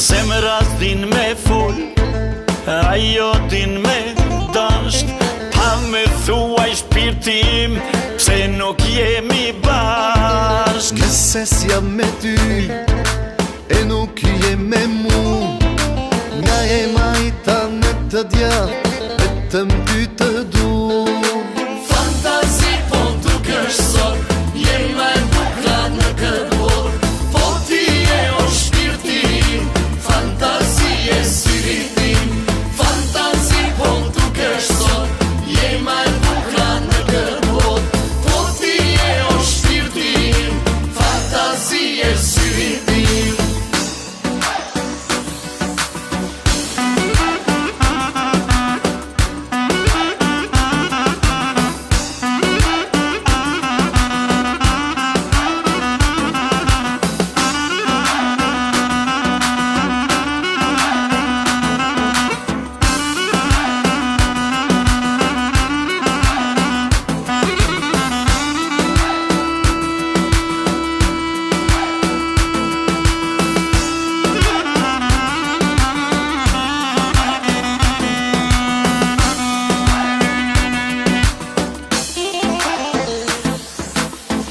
Zemra din me full, ajo din me dasht. Pa me thuaj shpirti im, pse nuk jemi bashk. Nëse s'jam me ty, e nuk je me mu, nga e majta në të djath, vetëm ty të du. Fantazi po dukesh sot, jema e bukla në këtë botë. Po ti e o shpirti im, fantazi e syri tim. Fantazi po dukesh sot, jema e bukla në këtë botë. Po ti e o shpirti im, fantazi e syri tim.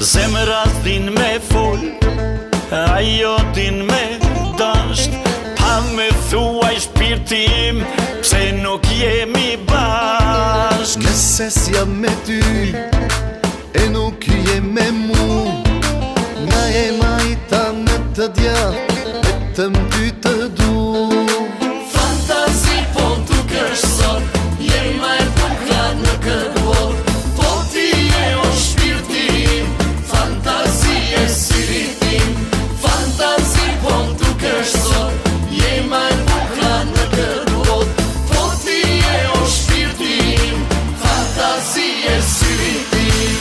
Zemra din me full, ajo din me dasht. Pa me thuaj shpirti im, pse nuk jemi bashk. Nëse s'jam me ty, e nuk je me mu, nga e majta në të djath, vetëm ty të du. Fantazi po dukesh sot, jema e bukla në këtë botë. Po ti e o shpirti im, fantazi e syri tim. Fantazi po dukesh sot, jema e bukla në këtë botë. Po ti e o shpirti im, fantazi e syri tim.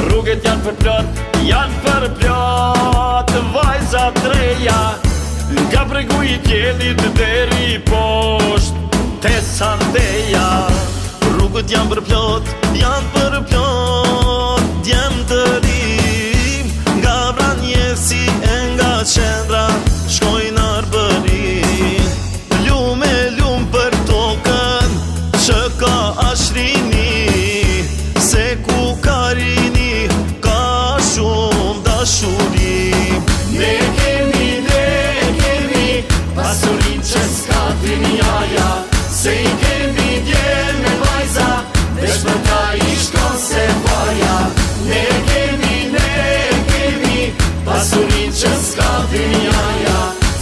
Rrugët janë për plot, janë për plot. Vajzat reja, nga bregu i tjelit deri posht te sandeja. Rrugët janë për plot, janë për plot. Djem të rim, nga Vranjesi e nga qendra, shkojnë Arbërin. Lume për tokën, që ka ashrini, se ku ka rini, ka shumë dashuri. Ne kemi pasurin që s'ka dynjaja, se i kemi djen me vajza, veç për ta i shkon se vaja. Ne kemi pasurin që s'ka dynjaja,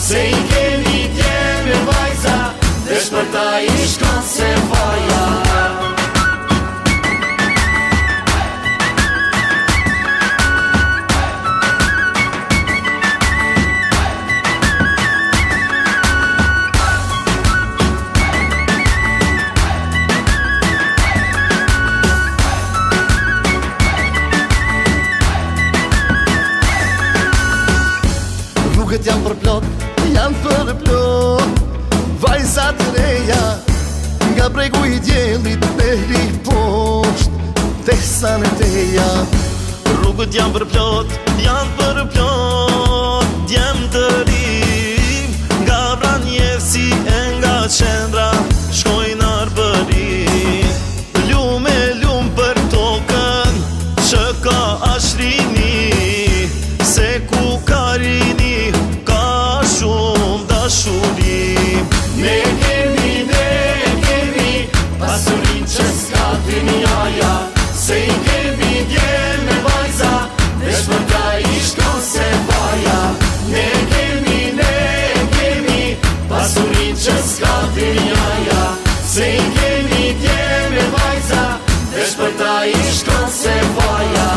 se i kemi djen me vajza, veç për ta i shkon se vaja. Rrugët janë për plot, janë për plot. Vajzat reja, nga bregu i djelit deri posht te sandeja. Rrugët janë për plot, janë për plot. Djem të rim, nga Vranjesi e nga qendra, shkojnë Arbërin. Lume për tokën, që ka ashrini, se ku ka rini, ka shumë dashuri. Ne kemi pasurin që s'ka dynjaja, se i kemi djen me vajza, veç për ta i shkon se vaja. Ne kemi pasurin që s'ka dynjaja, se i kemi djen me vajza, veç për ta i shkon se vaja.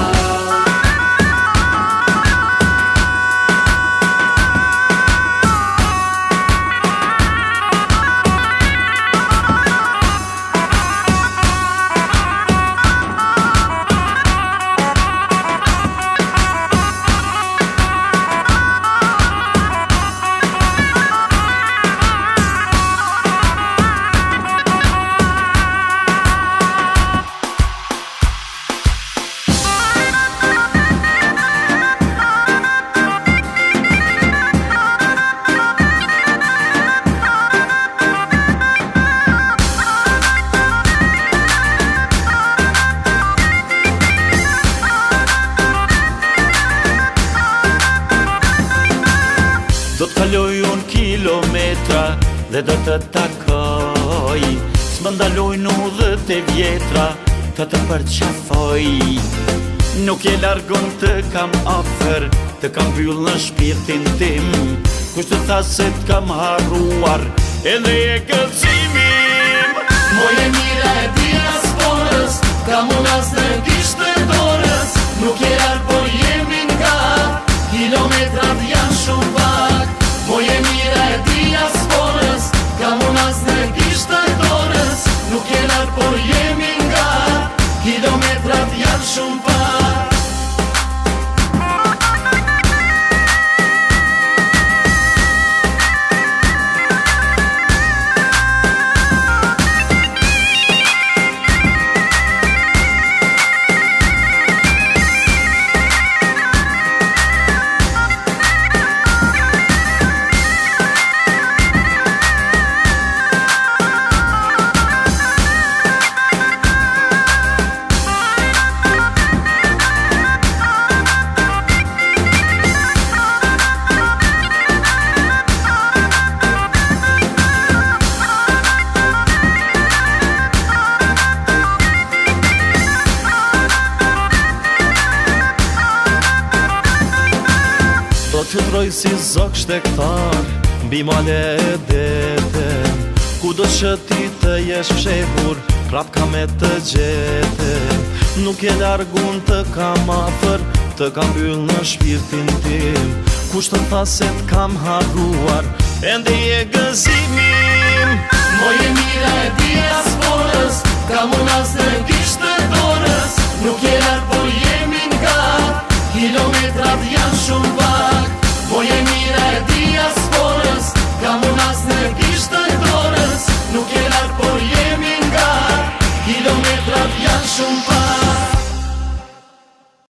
dhe do të takoj. S'më ndaloj në udhët e vjetra të përqafoj. Nuk je largon të kam afer, të kam byll në shpirtin tim. Kush të tha se t'kam harruar, edhe e gëzimim. Moje mira e dias porës, kam unas në kishtë e dorës. Nuk je larg, por jemi nga, kilometrat janë shumë pak. Moje mira e dias porës, kam unas në kishtë e dorës. Nuk je larg, por jemi nga, kilometrat janë shumë pak. Do që troj si zok shtektar, mbi male e dete. Ku do që ti të jesh fshehur, prap ka me të gjete. Nuk je largun të kam afer, të kam byll në shpirtin tim. Kush të tha se t'kam harruar, ende je gëzimim. Moje mira e dias porës, kam unas në kishtë e dorës.